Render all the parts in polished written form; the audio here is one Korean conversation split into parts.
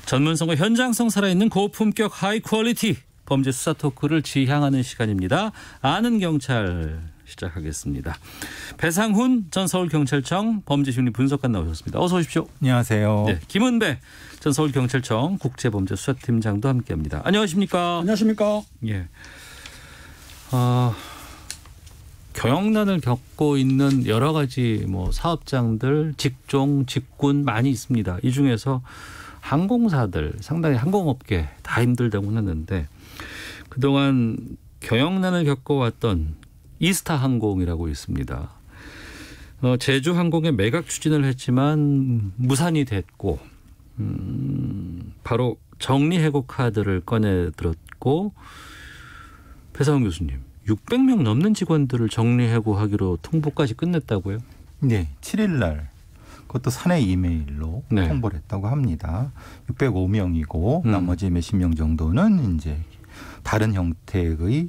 전문성과 현장성 살아있는 고품격 하이 퀄리티 범죄 수사 토크를 지향하는 시간입니다. 아는 경찰 시작하겠습니다. 배상훈 전 서울경찰청 범죄심리 분석관 나오셨습니다. 어서 오십시오. 안녕하세요. 네, 김은배 전 서울경찰청 국제범죄수사팀장도 함께합니다. 안녕하십니까? 안녕하십니까? 예. 경영난을 겪고 있는 여러 가지 사업장들, 직종, 직군 많이 있습니다. 이 중에서 항공사들, 상당히 항공업계 다 힘들다고 했는데 그동안 경영난을 겪어왔던 이스타항공이라고 있습니다. 제주항공에 매각 추진을 했지만 무산이 됐고 바로 정리해고 카드를 꺼내들었고 배상훈 교수님 600명 넘는 직원들을 정리해고하기로 통보까지 끝냈다고요? 네, 7일 날 그것도 사내 이메일로 네. 통보를 했다고 합니다. 605명이고 나머지 몇십 명 정도는 이제 다른 형태의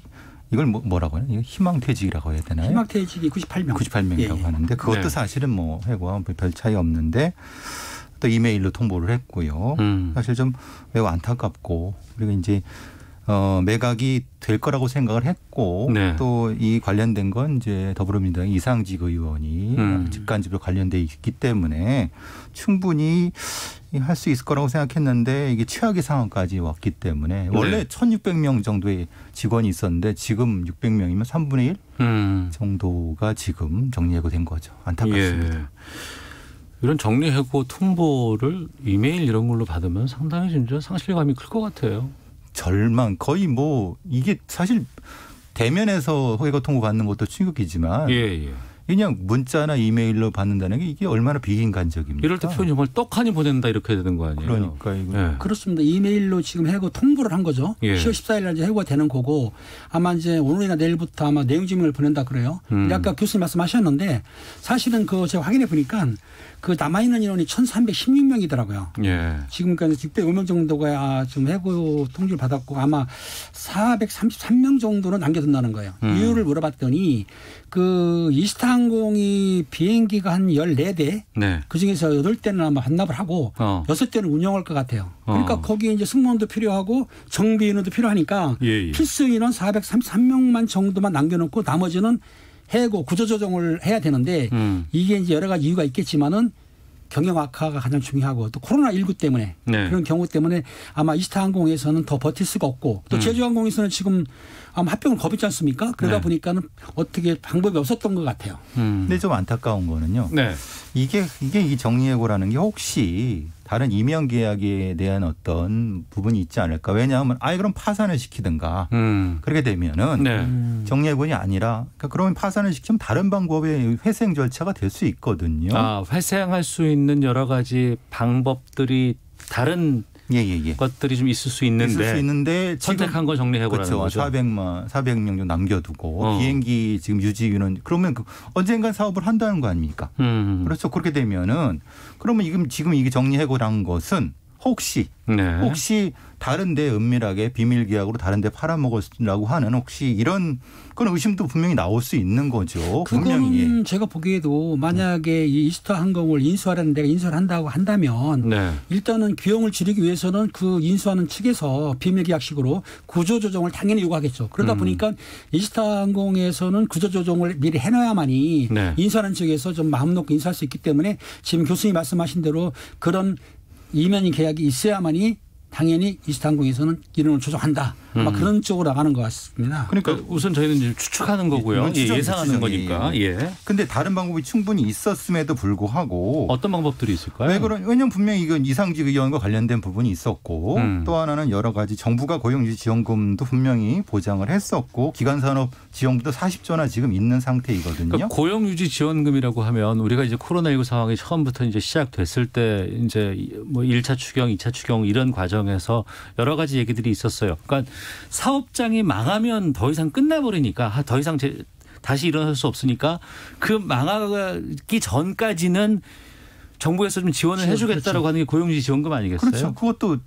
이걸 뭐라고 하나요? 희망퇴직이라고 해야 되나요? 희망퇴직이 98명. 98명이라고 하는데 그것도 네. 사실은 해고와 별 차이 없는데 또 이메일로 통보를 했고요. 사실 좀 매우 안타깝고 그리고 이제 매각이 될 거라고 생각을 했고 네. 또 이 관련된 건 이제 더불어민주당 이상직 의원이 직간접으로 관련돼 있기 때문에 충분히 할 수 있을 거라고 생각했는데 이게 최악의 상황까지 왔기 때문에 원래 1,600명 정도의 직원이 있었는데 지금 600명이면 3분의 1 정도가 지금 정리해고 된 거죠. 안타깝습니다. 예. 이런 정리해고 통보를 이메일 이런 걸로 받으면 상당히 진짜 상실감이 클 것 같아요. 절망 거의 이게 사실 대면에서 해고 통보 받는 것도 충격이지만 예. 그냥 문자나 이메일로 받는다는 게 이게 얼마나 비인간적입니까? 이럴 때 표현이 정말 떡하니 보낸다 이렇게 해야 되는 거 아니에요? 그러니까 이거. 예. 그렇습니다. 이메일로 지금 해고 통보를 한 거죠. 예. 10월 14일 날 이제 해고가 되는 거고 아마 이제 오늘이나 내일부터 아마 내용 증명을 보낸다 그래요. 근데 아까 교수님 말씀하셨는데 사실은 제가 확인해 보니까 그 남아있는 인원이 1,316명이더라고요. 예. 지금 그러니까 605명 정도가 지금 해고 통지를 받았고 아마 433명 정도는 남겨둔다는 거예요. 이유를 물어봤더니 그 이스타항공이 비행기가 한 14대 네. 그중에서 8대는 아마 반납을 하고 6대는 운영할 것 같아요. 그러니까 거기에 이제 승무원도 필요하고 정비 인원도 필요하니까 예. 필수 인원 433명만 정도만 남겨놓고 나머지는 해고 구조조정을 해야 되는데 이게 이제 여러 가지 이유가 있겠지만은 경영 악화가 가장 중요하고 또 코로나19 때문에 네. 그런 경우 때문에 아마 이스타항공에서는 더 버틸 수가 없고 또 제주항공에서는 지금 아마 합병을 거부했지 않습니까? 그러다 네. 보니까는 어떻게 방법이 없었던 것 같아요. 근데 좀 안타까운 거는요. 네. 이게 이 정리해고라는 게 혹시 다른 임용 계약에 대한 어떤 부분이 있지 않을까? 왜냐하면 그럼 파산을 시키든가 그렇게 되면은 네. 정리해고이 아니라 그러면 파산을 시키면 다른 방법의 회생 절차가 될 수 있거든요. 회생할 수 있는 여러 가지 방법들이 다른 것들이 좀 있을 수 있는데 선택한 거 정리해고라는 그렇죠. 거죠. 400명 정도 남겨두고 비행기 지금 유지 인원 그러면 언젠간 사업을 한다는 거 아닙니까? 그렇죠. 그렇게 되면은 그러면 지금 이게 정리해고라는 것은 혹시 다른 데 은밀하게 비밀 계약으로 다른 데 팔아먹으려고 하는 혹시 이런 그런 의심도 분명히 나올 수 있는 거죠. 그거는 제가 보기에도 만약에 이 이스타항공을 인수하라는 데가 인수를 한다고 한다면 일단은 비용을 줄이기 위해서는 그 인수하는 측에서 비밀 계약식으로 구조조정을 당연히 요구하겠죠. 그러다 보니까 이스타항공에서는 구조조정을 미리 해놔야만이 인수하는 측에서 좀 마음 놓고 인수할 수 있기 때문에 지금 교수님이 말씀하신 대로 그런 이면 계약이 있어야만이 당연히 이스타항공에서는 이론을 조정한다. 막 그런 쪽으로 나가는 것 같습니다. 그러니까 우선 저희는 이제 추측하는 거고요. 예상하는 거니까. 그런데 다른 방법이 충분히 있었음에도 불구하고 어떤 방법들이 있을까요? 왜냐하면 분명히 이건 이상직 의원과 관련된 부분이 있었고 또 하나는 여러 가지 정부가 고용유지 지원금도 분명히 보장을 했었고 기간산업 지원금도 40조나 지금 있는 상태이거든요. 그러니까 고용유지 지원금이라고 하면 우리가 이제 코로나19 상황이 처음부터 이제 시작됐을 때 이제 1차 추경, 2차 추경 이런 과정에서 여러 가지 얘기들이 있었어요. 그러니까 사업장이 망하면 더 이상 끝나버리니까 더 이상 다시 일어날 수 없으니까 그 망하기 전까지는 정부에서 좀 지원을 해주겠다라고 하는 게 고용유지 지원금 아니겠어요? 그렇죠. 그것도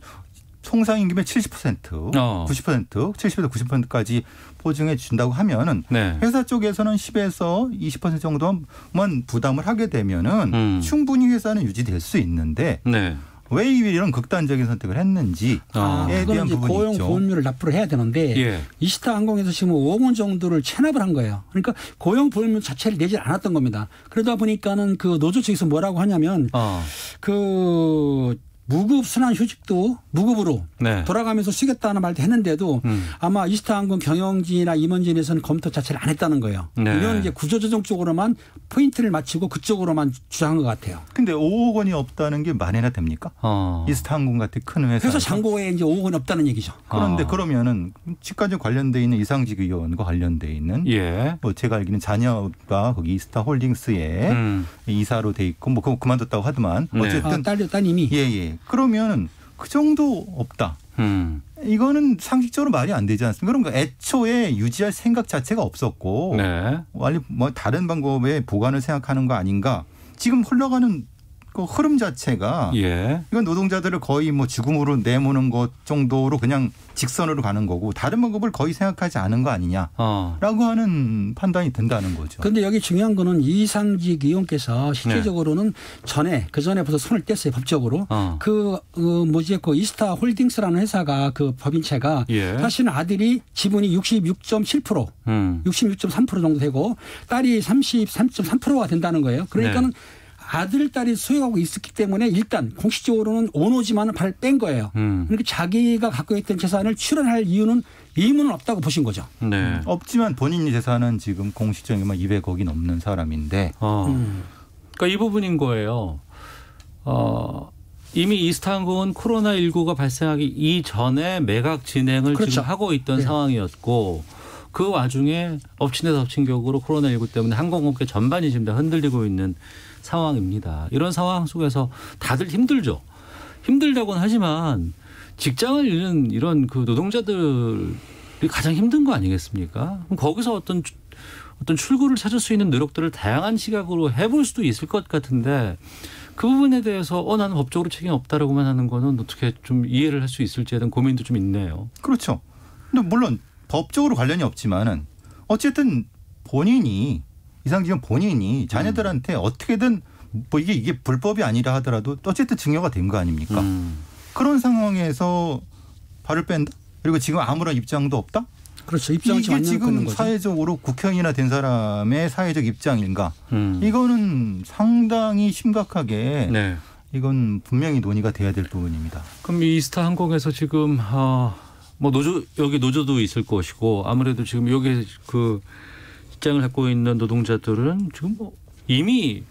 총상 임금의 70%, 90%, 70에서 90%까지 보증해 준다고 하면은 회사 쪽에서는 10에서 20% 정도만 부담을 하게 되면은 충분히 회사는 유지될 수 있는데 왜 이런 극단적인 선택을 했는지에 대한 이제 부분이 고용 있죠. 보험료를 납부를 해야 되는데 예. 이스타 항공에서 지금 5억 원 정도를 체납을 한 거예요. 그러니까 고용 보험료 자체를 내지 않았던 겁니다. 그러다 보니까는 그 노조 측에서 뭐라고 하냐면 그 무급 순환 휴직도 무급으로 네. 돌아가면서 쓰겠다는 말도 했는데도 아마 이스타항공 경영진이나 임원진에서는 검토 자체를 안 했다는 거예요. 네. 이런 이제 구조조정 쪽으로만 포인트를 맞추고 그쪽으로만 주장한 것 같아요. 근데 5억 원이 없다는 게 만회나 됩니까? 이스타항공 같은 큰 회사. 그래서 잔고에 이제 5억 원이 없다는 얘기죠. 그런데 그러면은 직관적 관련돼 있는 이상직 의원과 관련돼 있는 뭐 제가 알기는 자녀가 거기 이스타홀딩스에 이사로 돼 있고 뭐 그거 그만뒀다고 하더만 어쨌든 따님이 예. 그러면 그 정도 없다. 이거는 상식적으로 말이 안 되지 않습니까? 그러니까 애초에 유지할 생각 자체가 없었고 뭐 다른 방법의 보관을 생각하는 거 아닌가. 지금 흘러가는 그 흐름 자체가 이건 노동자들을 거의 뭐 죽음으로 내모는 것 정도로 그냥 직선으로 가는 거고 다른 방법을 거의 생각하지 않은 거 아니냐라고 하는 판단이 든다는 거죠. 그런데 여기 중요한 거는 이상직 의원께서 실질적으로는 그 전에 벌써 손을 뗐어요 법적으로. 그 이스타 홀딩스라는 회사가 그 법인체가 사실은 아들이 지분이 66.7%, 66.3% 정도 되고 딸이 33.3%가 된다는 거예요. 그러니까는 아들, 딸이 소유하고 있었기 때문에 일단 공식적으로는 오너지만을 뺀 거예요. 그러니까 자기가 갖고 있던 재산을 출원할 의무는 없다고 보신 거죠. 네. 없지만 본인 재산은 지금 공식적이면 200억이 넘는 사람인데. 그러니까 이 부분인 거예요. 이미 이스타항공은 코로나19가 발생하기 이전에 매각 진행을 지금 하고 있던 상황이었고 그 와중에 엎친 데 덮친 격으로 코로나19 때문에 항공업계 전반이 지금 다 흔들리고 있는 상황입니다. 이런 상황 속에서 다들 힘들죠. 힘들다고는 하지만 직장을 잃는 이런 그 노동자들이 가장 힘든 거 아니겠습니까? 그럼 거기서 어떤 출구를 찾을 수 있는 노력들을 다양한 시각으로 해볼 수도 있을 것 같은데 그 부분에 대해서 나는 법적으로 책임 없다라고만 하는 거는 어떻게 좀 이해를 할 수 있을지에 대한 고민도 좀 있네요. 그렇죠. 근데 물론 법적으로 관련이 없지만은 어쨌든 이상직은 본인이 자녀들한테 어떻게든 뭐 이게 불법이 아니라 하더라도 어쨌든 증여가 된 거 아닙니까? 그런 상황에서 발을 뺀다? 그리고 지금 아무런 입장도 없다? 그렇죠. 입장을 이게 지금 사회적으로 국회의원이나 된 사람의 사회적 입장인가? 이거는 상당히 심각하게 이건 분명히 논의가 돼야 될 부분입니다. 그럼 이 이스타항공에서 지금 뭐 여기 노조도 있을 것이고 아무래도 지금 여기 그 직장을 갖고 있는 노동자들은 지금 뭐 이미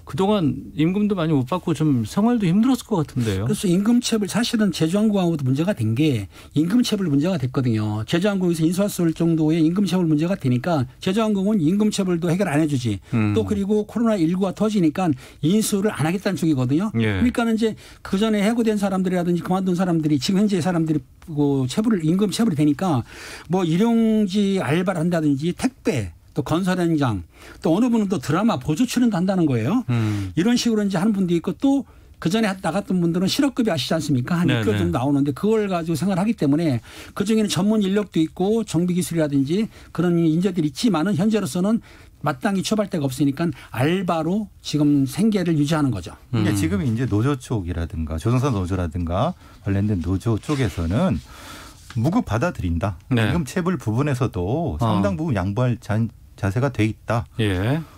그동안 임금도 많이 못 받고 좀 생활도 힘들었을 것 같은데요. 그래서 임금체불 사실은 제주항공하고도 문제가 된 게 임금체불 문제가 됐거든요. 제주항공에서 인수했을 정도의 임금체불 문제가 되니까 제주항공은 임금체불도 해결 안 해주지. 또 그리고 코로나19가 터지니까 인수를 안 하겠다는 쪽이거든요. 그러니까는 이제 그 전에 해고된 사람들이라든지 그만둔 사람들이 지금 현재 사람들이 임금 체불이 되니까 뭐 일용직 알바를 한다든지 택배 또 건설 현장 또 어느 분은 또 드라마 보조 출연도 한다는 거예요. 이런 식으로 이제 하는 분도 있고 또 그전에 나갔던 분들은 실업급여 아시지 않습니까? 한 6개월 정도 나오는데 그걸 가지고 생활을 하기 때문에 그중에는 전문 인력도 있고 정비기술이라든지 그런 인재들이 있지만은 현재로서는 마땅히 처벌 데가 없으니까 알바로 지금 생계를 유지하는 거죠. 그러니까 지금 이제 노조 쪽이라든가 조선사 노조라든가 관련된 노조 쪽에서는 무급 받아들인다. 임금 체불 부분에서도 상당 부분 양보할 자세가 돼 있다.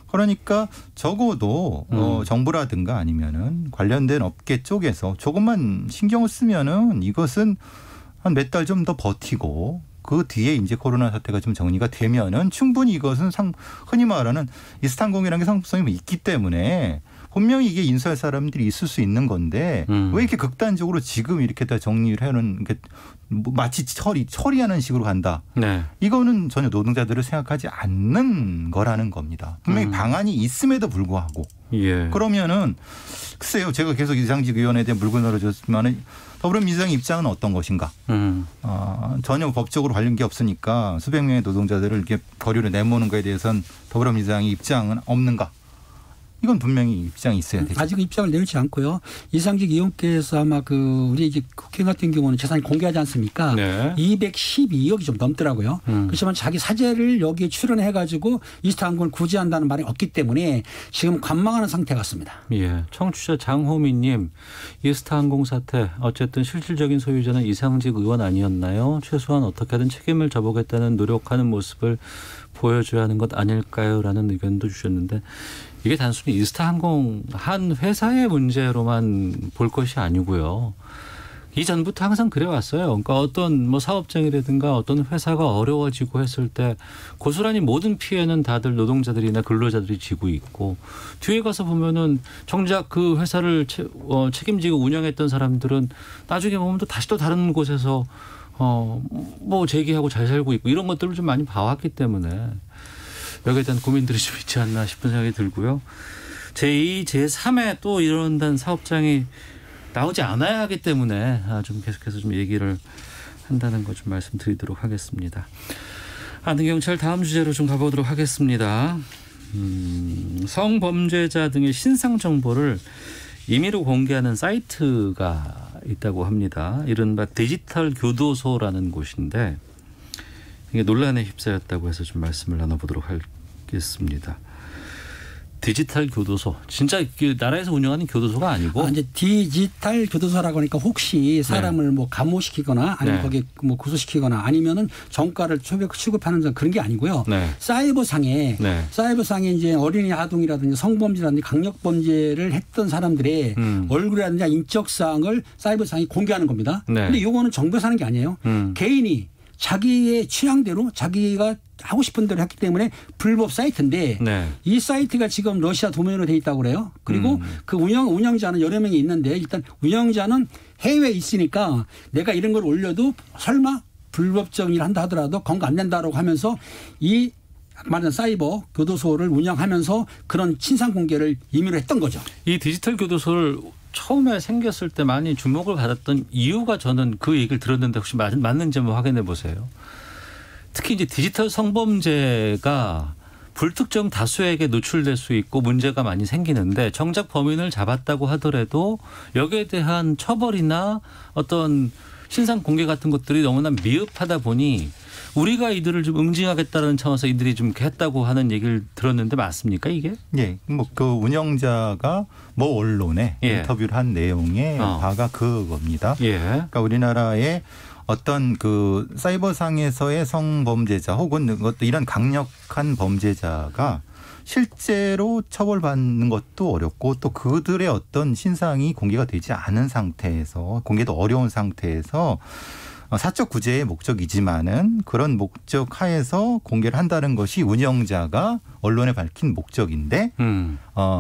그러니까 적어도 정부라든가 아니면은 관련된 업계 쪽에서 조금만 신경을 쓰면은 이것은 한 몇 달 좀 더 버티고 그 뒤에 이제 코로나 사태가 좀 정리가 되면은 충분히 이것은 흔히 말하는 이스타항공이라는 게 상품성이 있기 때문에 분명히 이게 인수할 사람들이 있을 수 있는 건데 왜 이렇게 극단적으로 지금 이렇게 다 정리를 해놓은 게 마치 처리하는 식으로 간다. 이거는 전혀 노동자들을 생각하지 않는 거라는 겁니다. 분명히 방안이 있음에도 불구하고 그러면은 글쎄요. 제가 계속 이상직 의원에 대해 물고 늘어졌지만은 더불어민주당 입장은 어떤 것인가? 전혀 법적으로 관련 게 없으니까 수백 명의 노동자들을 이렇게 거리로 내모는 거에 대해서는 더불어민주당의 입장은 없는가? 이건 분명히 입장이 있어야 되죠. 아직은 입장을 내놓지 않고요. 이상직 의원께서 아마 우리 이제 국회의원 같은 경우는 재산이 공개하지 않습니까? 네. 212억이 좀 넘더라고요. 그렇지만 자기 사재를 여기에 출연해가지고 이스타항공을 구제한다는 말이 없기 때문에 지금 관망하는 상태 같습니다. 예, 청취자 장호민님, 이스타항공 사태 어쨌든 실질적인 소유자는 이상직 의원 아니었나요? 최소한 어떻게든 책임을 져보겠다는 노력하는 모습을 보여줘야 하는 것 아닐까요? 라는 의견도 주셨는데 이게 단순히 이스타항공 한 회사의 문제로만 볼 것이 아니고요. 이전부터 항상 그래왔어요. 그러니까 어떤 뭐 사업장이라든가 어떤 회사가 어려워지고 했을 때 고스란히 모든 피해는 다들 노동자들이나 근로자들이 지고 있고 뒤에 가서 보면은 정작 그 회사를 책임지고 운영했던 사람들은 나중에 보면 또 다시 또 다른 곳에서 뭐 재기하고 잘 살고 있고 이런 것들을 좀 많이 봐왔기 때문에 여기에 대한 고민들이 좀 있지 않나 싶은 생각이 들고요. 제2, 제3의 또 이런다는 사업장이 나오지 않아야 하기 때문에 좀 계속해서 좀 얘기를 한다는 거 좀 말씀드리도록 하겠습니다. 안은경찰 다음 주제로 좀 가보도록 하겠습니다. 성범죄자 등의 신상 정보를 임의로 공개하는 사이트가 있다고 합니다. 이른바 디지털 교도소라는 곳인데 이게 논란에 휩싸였다고 해서 좀 말씀을 나눠보도록 하겠습니다. 디지털 교도소. 진짜 나라에서 운영하는 교도소가 아니고. 이제 디지털 교도소라고 하니까 혹시 사람을 뭐 감호시키거나 아니면 거기에 뭐 구속시키거나 아니면은 정가를 취급하는 그런 게 아니고요. 사이버상에 이제 어린이 아동이라든지 성범죄라든지 강력범죄를 했던 사람들의 얼굴이라든지 인적사항을 사이버상이 공개하는 겁니다. 근데 이거는 정부에서 하는 게 아니에요. 개인이 자기의 취향대로 자기가 하고 싶은 대로 했기 때문에 불법 사이트인데 이 사이트가 지금 러시아 도면으로 돼 있다고 그래요. 그리고 그 운영자는 여러 명이 있는데 일단 운영자는 해외에 있으니까 내가 이런 걸 올려도 설마 불법적인 일을 한다 하더라도 건거 안 된다라고 하면서 이 말하는 사이버 교도소를 운영하면서 그런 신상 공개를 임의로 했던 거죠. 이 디지털 교도소를 처음에 생겼을 때 많이 주목을 받았던 이유가 저는 그 얘기를 들었는데 혹시 맞는지 한번 확인해 보세요. 특히 이제 디지털 성범죄가 불특정 다수에게 노출될 수 있고 문제가 많이 생기는데 정작 범인을 잡았다고 하더라도 여기에 대한 처벌이나 어떤 신상 공개 같은 것들이 너무나 미흡하다 보니 우리가 이들을 좀 응징하겠다는 차원에서 이들이 좀 했다고 하는 얘기를 들었는데 맞습니까 이게? 예, 뭐 그 운영자가 뭐 언론에 인터뷰를 한 내용의 바가 그겁니다. 그러니까 우리나라의 어떤 그 사이버상에서의 성범죄자 혹은 이런 강력한 범죄자가 실제로 처벌받는 것도 어렵고 또 그들의 어떤 신상이 공개가 되지 않은 상태에서 공개도 어려운 상태에서 사적 구제의 목적이지만은 그런 목적 하에서 공개를 한다는 것이 운영자가 언론에 밝힌 목적인데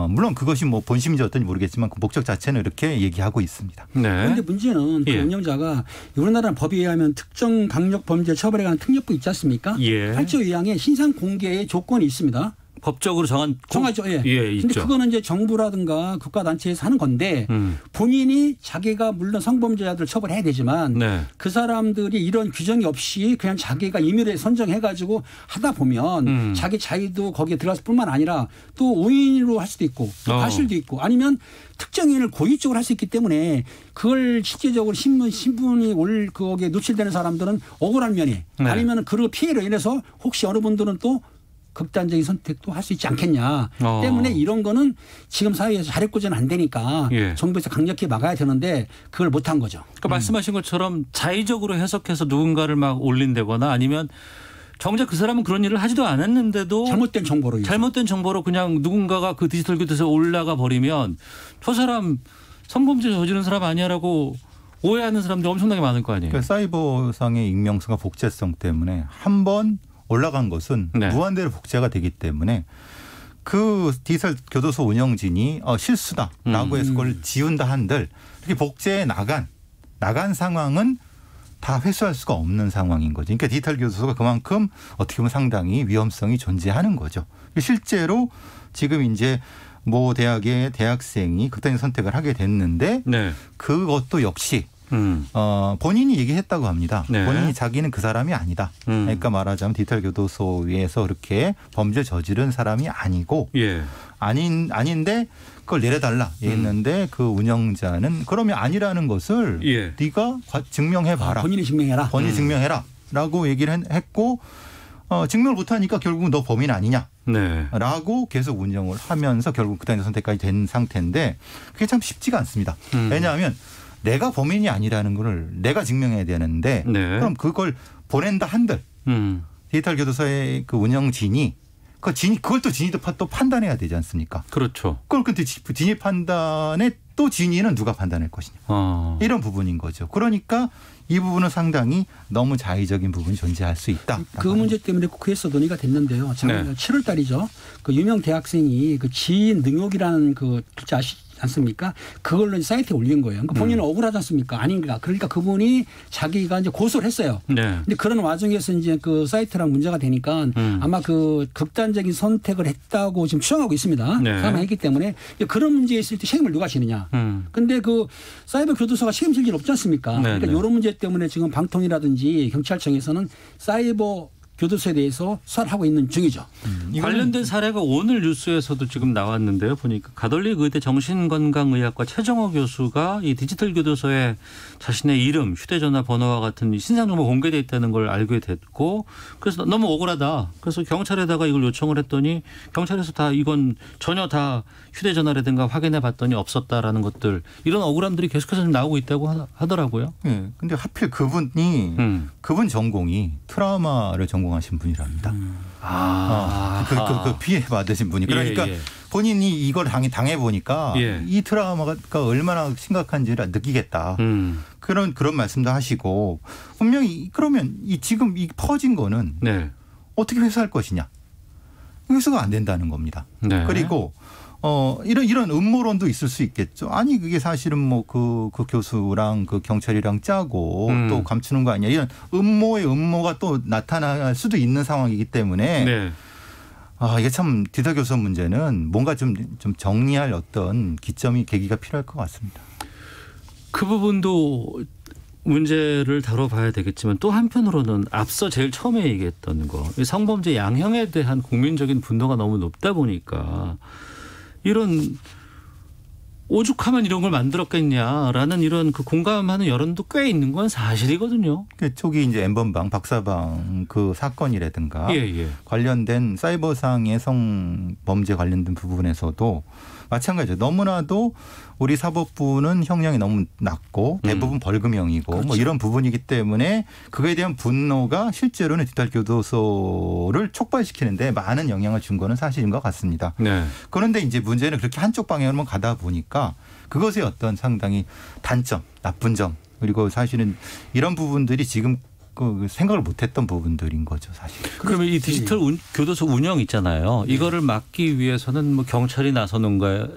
물론 그것이 뭐 본심인지 어떤지 모르겠지만 그 목적 자체는 이렇게 얘기하고 있습니다. 그런데 문제는 그 운영자가 우리나라 법에 의하면 특정 강력 범죄 처벌에 관한 특례법 있지 않습니까? 8조 2항에 신상 공개의 조건이 있습니다. 법적으로 정하죠. 그런데 있죠. 그거는 이제 정부라든가 국가단체에서 하는 건데 본인이 자기가 물론 성범죄자들을 처벌해야 되지만 그 사람들이 이런 규정이 없이 그냥 자기가 임의로 선정해가지고 하다 보면 자기 자유도 거기에 들어갈 뿐만 아니라 또 오인으로 할 수도 있고 또 과실도 있고 아니면 특정인을 고의적으로 할 수 있기 때문에 그걸 실제적으로 신분이 거기에 노출되는 사람들은 억울한 면이 아니면 그 피해로 인해서 혹시 어느 분들은 또 극단적인 선택도 할 수 있지 않겠냐 때문에 이런 거는 지금 사회에서 자력구제는 안 되니까 정부에서 강력히 막아야 되는데 그걸 못한 거죠. 그러니까 말씀하신 것처럼 자의적으로 해석해서 누군가를 막 올린다거나 아니면 정작 그 사람은 그런 일을 하지도 않았는데도 잘못된 정보로 그냥 누군가가 그 디지털 교도소에 올라가 버리면 저 사람 성범죄 저지른 사람 아니야라고 오해하는 사람들이 엄청나게 많을 거 아니에요. 그러니까 사이버상의 익명성과 복제성 때문에 한번 올라간 것은 무한대로 복제가 되기 때문에 그 디지털 교도소 운영진이 실수다라고 해서 그걸 지운다 한들 이렇게 복제해 나간 상황은 다 회수할 수가 없는 상황인 거죠. 그러니까 디지털 교도소가 그만큼 어떻게 보면 상당히 위험성이 존재하는 거죠. 실제로 지금 이제 모 대학의 대학생이 극단적 선택을 하게 됐는데 그것도 역시 본인이 얘기했다고 합니다. 네. 본인이 자기는 그 사람이 아니다. 그러니까 말하자면 디지털 교도소에서 그렇게 범죄 저지른 사람이 아니고 예. 아닌데 그걸 내려달라 했는데 그 운영자는 그러면 아니라는 것을 예. 네가 증명해봐라. 본인이 증명해라. 본인이 증명해라. 라고 얘기를 했고 증명을 못하니까 결국은 너 범인 아니냐. 네. 라고 계속 운영을 하면서 결국 그다음에 선택까지 된 상태인데 그게 참 쉽지가 않습니다. 왜냐하면 내가 범인이 아니라는 걸 내가 증명해야 되는데 네. 그럼 그걸 보낸다 한들 디지털 교도소의 그 운영진이 그걸 또 진위 또 판단해야 되지 않습니까? 그렇죠. 그럼 근데 진위 판단에 또 진위는 누가 판단할 것이냐. 이런 부분인 거죠. 그러니까 이 부분은 상당히 너무 자의적인 부분이 존재할 수 있다. 그 문제 때문에 국회에서 논의가 됐는데요. 작년 네. 7월 달이죠. 그 유명 대학생이 그 지인 능욕이라는 그 글자 아시지 않습니까? 그걸로 사이트에 올린 거예요. 그러니까 본인은 억울하지 않습니까? 아닌가. 그러니까 그분이 자기가 이제 고소를 했어요. 네. 근데 그런 와중에서 이제 그 사이트랑 문제가 되니까 아마 그 극단적인 선택을 했다고 지금 추정하고 있습니다. 네. 사망했기 때문에 그런 문제에 있을 때 책임을 누가 지느냐. 근데 그 사이버 교도소가 책임질 일 없지 않습니까? 네. 그러니까 이런 문제 때문에 지금 방통이라든지 경찰청에서는 사이버 교도소에 대해서 수사를 하고 있는 중이죠. 관련된 사례가 오늘 뉴스에서도 지금 나왔는데요. 보니까 가톨릭 의대 정신건강의학과 최정호 교수가 이 디지털 교도소에 자신의 이름, 휴대전화 번호와 같은 신상정보 공개되어 있다는 걸 알게 됐고 그래서 너무 억울하다. 그래서 경찰에다가 이걸 요청을 했더니 경찰에서 다 이건 전혀 다 휴대전화라든가 확인해 봤더니 없었다라는 것들 이런 억울함들이 계속해서 좀 나오고 있다고 하더라고요. 네. 근데 하필 그분이 그분 전공이 트라우마를 전공하신 분이랍니다. 그 피해 받으신 분이. 그러니까 예. 본인이 이걸 당해보니까 예. 이 트라우마가 얼마나 심각한지를 느끼겠다. 그런 말씀도 하시고 분명히 그러면 지금 이 퍼진 거는 네. 어떻게 회수할 것이냐. 회수가 안 된다는 겁니다. 네. 그리고 이런 음모론도 있을 수 있겠죠. 아니 그게 사실은 뭐 그 교수랑 그 경찰이랑 짜고 또 감추는 거 아니야. 이런 음모가 또 나타날 수도 있는 상황이기 때문에 네. 이게 참 디지털 교도소 문제는 뭔가 좀 정리할 어떤 계기가 필요할 것 같습니다. 그 부분도 문제를 다뤄봐야 되겠지만 또 한편으로는 앞서 제일 처음에 얘기했던 거 성범죄 양형에 대한 국민적인 분노가 너무 높다 보니까 이런 오죽하면 이런 걸 만들었겠냐라는 이런 그 공감하는 여론도 꽤 있는 건 사실이거든요. 초기 이제 N번방, 박사방 그 사건이라든가 예. 관련된 사이버상의 성범죄 관련된 부분에서도 마찬가지죠. 너무나도 우리 사법부는 형량이 너무 낮고 대부분 벌금형이고 그렇죠. 뭐 이런 부분이기 때문에 그거에 대한 분노가 실제로는 디지털 교도소를 촉발시키는데 많은 영향을 준 거는 사실인 것 같습니다. 네. 그런데 이제 문제는 그렇게 한쪽 방향으로만 가다 보니까 그것의 어떤 상당히 단점, 나쁜 점 그리고 사실은 이런 부분들이 지금 그 생각을 못했던 부분들인 거죠, 사실. 그러면 이 디지털 교도소 운영 있잖아요. 이거를 막기 위해서는 뭐 경찰이 나서는 거야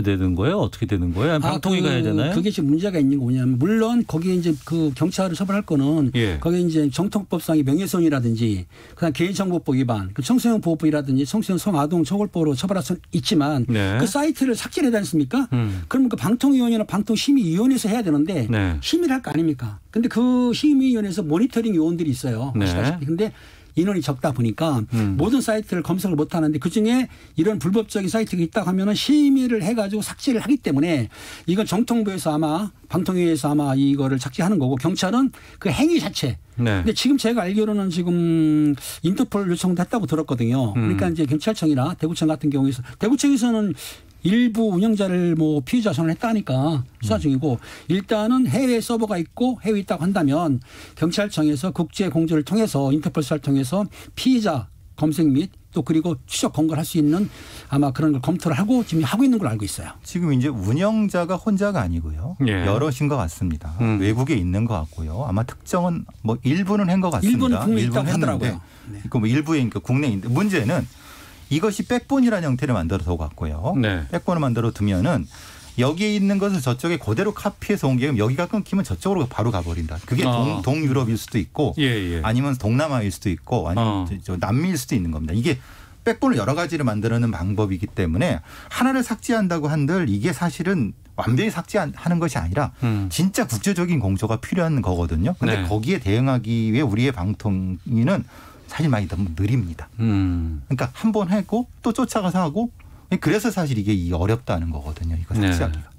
되는 거예요? 어떻게 되는 거예요? 방통위가 해야 되나요? 그게 지금 문제가 있는 게 뭐냐면 물론 거기에 이제 그 경찰을 처벌할 거는 거기 이제 정통법상의 명예훼손이라든지 그다음 개인정보법 위반, 그 청소년 보호법이라든지 청소년 성아동 처벌법으로 처벌할 수 있지만 그 사이트를 삭제를 해야 되지 않습니까? 그러면 그 방통위원회나 방통심의위원회에서 해야 되는데 심의를 할 거 아닙니까? 근데 그 심의위원회에서 모니터링 요원들이 있어요. 아시다시피. 근데 인원이 적다 보니까 모든 사이트를 검색을 못 하는데 그중에 이런 불법적인 사이트가 있다고 하면은 심의를 해가지고 삭제를 하기 때문에 이건 정통부에서 아마 방통위에서 아마 이거를 삭제하는 거고 경찰은 그 행위 자체. 근데 지금 제가 알기로는 지금 인터폴 요청도 했다고 들었거든요. 그러니까 이제 경찰청이나 대구청 같은 경우에서 대구청에서는 일부 운영자를 뭐 피의자 선언을 했다니까 수사 중이고 일단은 해외 서버가 있고 해외에 있다고 한다면 경찰청에서 국제 공조를 통해서 인터폴 수사를 통해서 피의자 검색 및 또 그리고 추적 검거를 할 수 있는 아마 그런 걸 검토를 하고 지금 하고 있는 걸 알고 있어요. 지금 이제 운영자가 혼자가 아니고요. 여럿인 것 같습니다. 외국에 있는 것 같고요. 아마 특정은 뭐 일부는 한 것 같습니다. 일부는 국내에 있다고 하더라고요. 그 뭐 일부에 국내인데 문제는 이것이 백본이라는 형태를 만들어 뒀고요. 백본을 만들어 두면은 여기에 있는 것을 저쪽에 그대로 카피해서 옮기면 여기가 끊기면 저쪽으로 바로 가버린다. 그게 동유럽일 수도 있고 아니면 동남아일 수도 있고 아니면 남미일 수도 있는 겁니다. 이게 백본을 여러 가지를 만들어내는 방법이기 때문에 하나를 삭제한다고 한들 이게 사실은 완전히 삭제하는 것이 아니라 진짜 국제적인 공조가 필요한 거거든요. 그런데 네. 거기에 대응하기 위해 우리의 방통위는 사실 많이 너무 느립니다. 그러니까 한 번 하고 또 쫓아가서 하고 그래서 사실 이게 어렵다는 거거든요. 이거 삭제하기가. 네.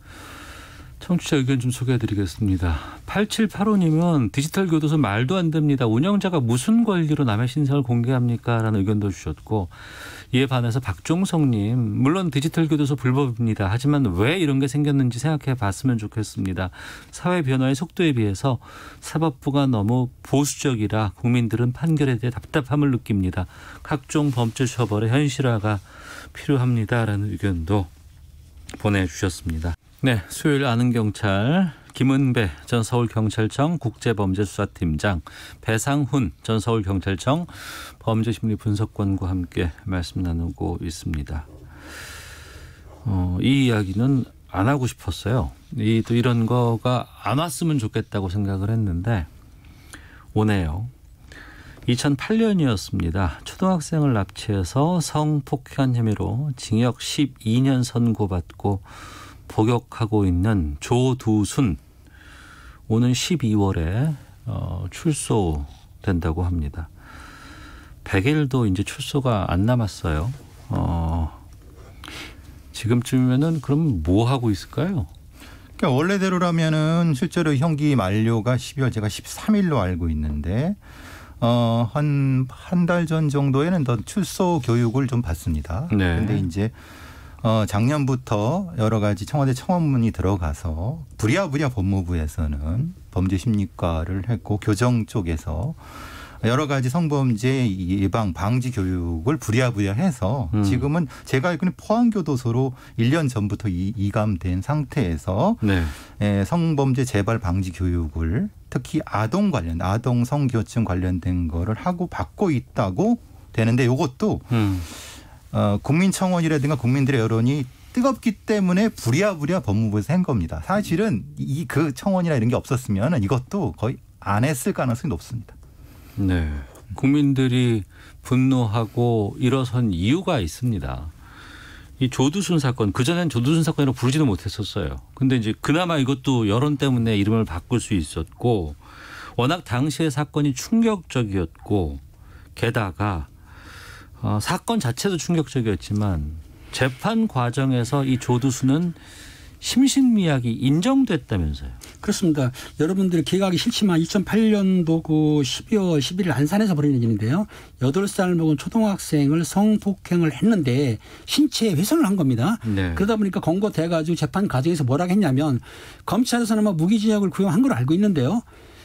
청취자 의견 좀 소개해드리겠습니다. 8785님은 디지털 교도소 말도 안 됩니다. 운영자가 무슨 권리로 남의 신상을 공개합니까? 라는 의견도 주셨고 이에 반해서 박종성님 물론 디지털 교도소 불법입니다. 하지만 왜 이런 게 생겼는지 생각해 봤으면 좋겠습니다. 사회 변화의 속도에 비해서 사법부가 너무 보수적이라 국민들은 판결에 대해 답답함을 느낍니다. 각종 범죄 처벌의 현실화가 필요합니다라는 의견도 보내주셨습니다. 네, 수요일 아는 경찰 김은배 전 서울경찰청 국제범죄수사팀장, 배상훈 전 서울경찰청 범죄심리분석관과 함께 말씀 나누고 있습니다. 이 이야기는 안 하고 싶었어요. 또 이런 거가 안 왔으면 좋겠다고 생각을 했는데 오네요. 2008년이었습니다. 초등학생을 납치해서 성폭행 혐의로 징역 12년 선고받고 복역하고 있는 조두순 오는 12월에 출소된다고 합니다. 100일도 이제 출소가 안 남았어요. 지금쯤이면은 그럼 뭐 하고 있을까요? 그러니까 원래대로라면은 실제로 형기 만료가 12월 제가 13일로 알고 있는데 한 달 전 정도에는 더 출소 교육을 좀 받습니다. 그런데 이제 작년부터 여러 가지 청와대 청원문이 들어가서 부랴부랴 법무부에서는 범죄심리과를 했고 교정 쪽에서 여러 가지 성범죄 예방 방지 교육을 부랴부랴 해서 지금은 제가 알기로는 포항교도소로 1년 전부터 이감된 상태에서 성범죄 재발 방지 교육을 특히 아동 성교증 관련된 거를 하고 받고 있다고 되는데 이것도 국민청원이라든가 국민들의 여론이 뜨겁기 때문에 부랴부랴 법무부에서 한 겁니다. 사실은 그 청원이나 이런 게 없었으면 이것도 거의 안 했을 가능성이 높습니다. 네, 국민들이 분노하고 일어선 이유가 있습니다. 이 조두순 사건, 그전엔 조두순 사건이라고 부르지도 못했었어요. 근데 이제 그나마 이것도 여론 때문에 이름을 바꿀 수 있었고 워낙 당시의 사건이 충격적이었고 게다가 사건 자체도 충격적이었지만 재판 과정에서 이 조두순은 심신미약이 인정됐다면서요. 그렇습니다. 여러분들이 기억하기 싫지만 2008년도 그 12월 11일 안산에서 벌어진 일인데요. 8살 먹은 초등학생을 성폭행을 했는데 신체에 훼손을 한 겁니다. 그러다 보니까 검거돼가지고 재판 과정에서 뭐라고 했냐면 검찰에서는 무기징역을 구형한 걸로 알고 있는데요.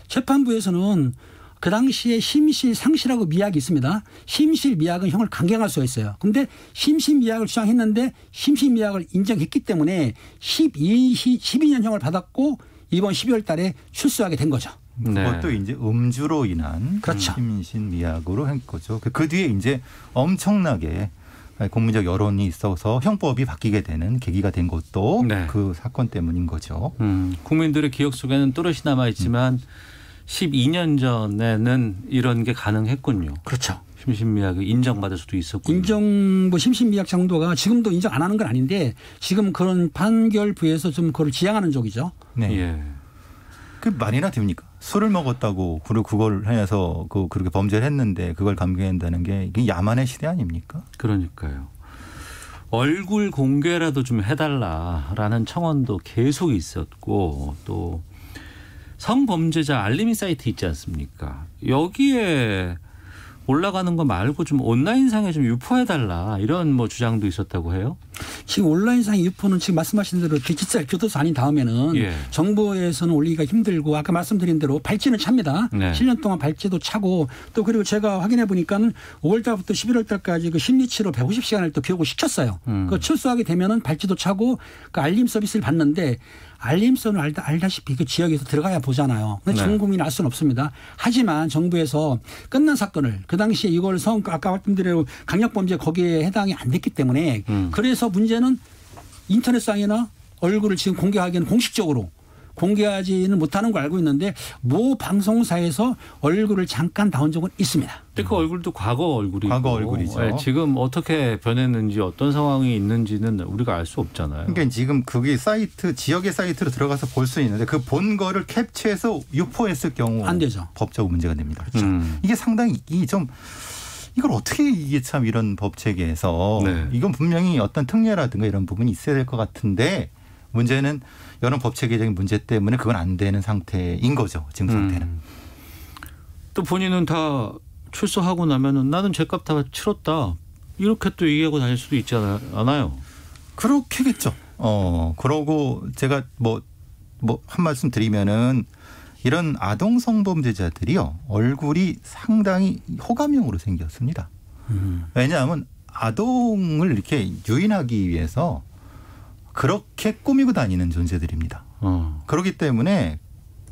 재판부에서는 그 당시에 심실 상실하고 미약이 있습니다. 심실 미약은 형을 강경할 수가 있어요. 그런데 심신미약을 주장했는데 심신미약을 인정했기 때문에 12년 형을 받았고 이번 12월 달에 출소하게 된 거죠. 그것도 이제 음주로 인한 그렇죠. 심신미약으로 한 거죠. 그 뒤에 이제 엄청나게 국민적 여론이 있어서 형법이 바뀌게 되는 계기가 된 것도 그 사건 때문인 거죠. 국민들의 기억 속에는 또렷이 남아있지만 12년 전에는 이런 게 가능했군요. 그렇죠. 심신미약이 인정받을 수도 있었군요. 심신미약 정도가 지금도 인정 안 하는 건 아닌데 지금 그런 판결부에서 좀 그걸 지향하는 쪽이죠. 네. 예. 그 말이나 됩니까? 술을 먹었다고 그리고 그걸 해서 그렇게 범죄를 했는데 그걸 감경한다는 게 이게 야만의 시대 아닙니까? 그러니까요. 얼굴 공개라도 좀 해달라라는 청원도 계속 있었고 또 성범죄자 알림이 사이트 있지 않습니까? 여기에 올라가는 거 말고 좀 온라인상에 좀 유포해달라 이런 주장도 있었다고 해요. 지금 온라인상 유포는 지금 말씀하신 대로 디지털 교도소 아닌 다음에는 정부에서는 올리기가 힘들고 아까 말씀드린 대로 발찌는 찹니다. 7년 동안 발찌도 차고 또 그리고 제가 확인해 보니까는 5월 달부터 11월 달까지 그 심리치료 150시간을 또 교육을 시켰어요. 그 출소하게 되면은 발찌도 차고 그 알림 서비스를 받는데 알림선을 알다시피 그 지역에서 들어가야 보잖아요. 근데 전 국민이 알 수는 없습니다. 하지만 정부에서 끝난 사건을 그 당시에 이걸 아까 말씀드린 강력범죄 거기에 해당이 안 됐기 때문에 그래서 문제는 인터넷상이나 얼굴을 지금 공개하기에는 공식적으로 공개하지는 못하는 걸 알고 있는데 모 방송사에서 얼굴을 잠깐 나온 적은 있습니다. 근데 그 얼굴도 과거 얼굴이고 과거 얼굴이죠. 네, 지금 어떻게 변했는지 어떤 상황이 있는지는 우리가 알 수 없잖아요. 그러니까 지금 그게 사이트 지역의 사이트로 들어가서 볼 수 있는데 그 본 거를 캡처해서 유포했을 경우 안 되죠. 법적 문제가 됩니다. 그렇죠. 이게 상당히 이걸 어떻게 이게 참 이런 법 체계에서 네. 이건 분명히 어떤 특례라든가 이런 부분이 있어야 될 것 같은데 문제는 여러 법 체계적인 문제 때문에 그건 안 되는 상태인 거죠. 지금 상태는. 또 본인은 다 출소하고 나면은 나는 죄값 다 치렀다. 이렇게 또 얘기하고 다닐 수도 있지 않아요? 그렇겠죠. 그러고 제가 뭐 한 말씀 드리면은 이런 아동 성범죄자들이요 얼굴이 상당히 호감형으로 생겼습니다. 왜냐하면 아동을 이렇게 유인하기 위해서 그렇게 꾸미고 다니는 존재들입니다. 그렇기 때문에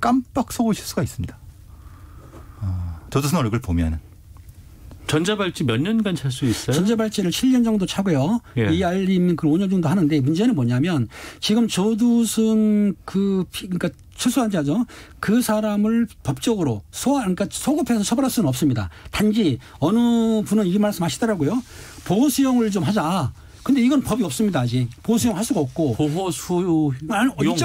깜빡 속으실 수가 있습니다. 조두순 얼굴 보면은. 전자발찌 몇 년간 찰 수 있어요? 전자발찌를 7년 정도 차고요. 예. 이 알림 그 5년 정도 하는데 문제는 뭐냐면 지금 조두순 그러니까 출소한 자죠. 그 사람을 법적으로 그러니까 소급해서 처벌할 수는 없습니다. 단지 어느 분은 이 말씀하시더라고요. 보호수용을 좀 하자. 근데 이건 법이 없습니다. 아직 보호수용 할 수가 없고 보호수용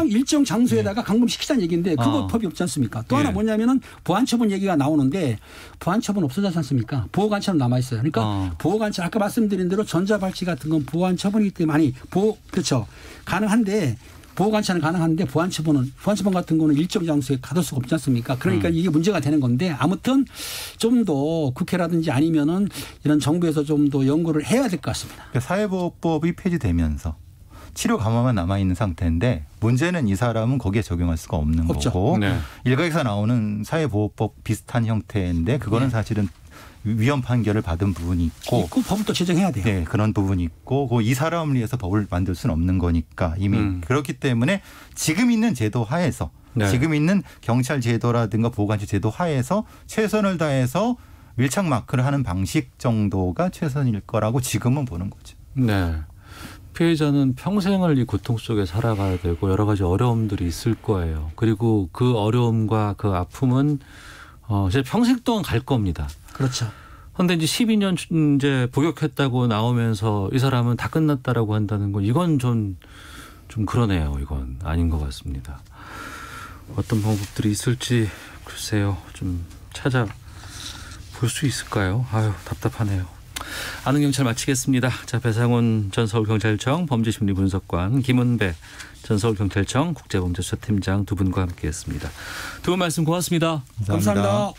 일정 장소에다가 감금시키자는 얘기인데 그거 법이 없지 않습니까? 또 하나 뭐냐면은 보안처분 얘기가 나오는데 보안처분 없어졌지 않습니까? 보호관찰은 남아 있어요. 그러니까 보호관찰 아까 말씀드린 대로 전자발찌 같은 건 보호처분이기 때문에 그렇죠. 가능한데 보호관찰은 가능한데 보안처분 같은 거는 일정 장소에 가둘 수가 없지 않습니까? 그러니까 이게 문제가 되는 건데 아무튼 좀 더 국회라든지 아니면은 이런 정부에서 좀 더 연구를 해야 될 것 같습니다. 그러니까 사회보호법이 폐지되면서 치료 감화만 남아있는 상태인데 문제는 이 사람은 거기에 적용할 수가 없는 없죠. 거고 네. 일각에서 나오는 사회보호법 비슷한 형태인데 그거는 사실은 위헌 판결을 받은 부분이 있고 법을 또 제정해야 돼요. 네, 그런 부분이 있고 이 사람을 위해서 법을 만들 수는 없는 거니까 이미 그렇기 때문에 지금 있는 제도 하에서 지금 있는 경찰 제도라든가 보호관찰 제도 하에서 최선을 다해서 밀착 마크를 하는 방식 정도가 최선일 거라고 지금은 보는 거죠. 네. 피해자는 평생을 이 고통 속에 살아가야 되고 여러 가지 어려움들이 있을 거예요. 그리고 그 어려움과 그 아픔은 이제 평생 동안 갈 겁니다. 그렇죠. 그런데 이제 12년 이제 복역했다고 나오면서 이 사람은 다 끝났다라고 한다는 건 이건 좀 그러네요. 이건 아닌 것 같습니다. 어떤 방법들이 있을지 글쎄요. 좀 찾아볼 수 있을까요? 아유 답답하네요. 아는 경찰 마치겠습니다. 자, 배상훈 전 서울경찰청 범죄심리분석관, 김은배 전 서울경찰청 국제범죄수사팀장 두 분과 함께했습니다. 두 분 말씀 고맙습니다. 감사합니다. 감사합니다.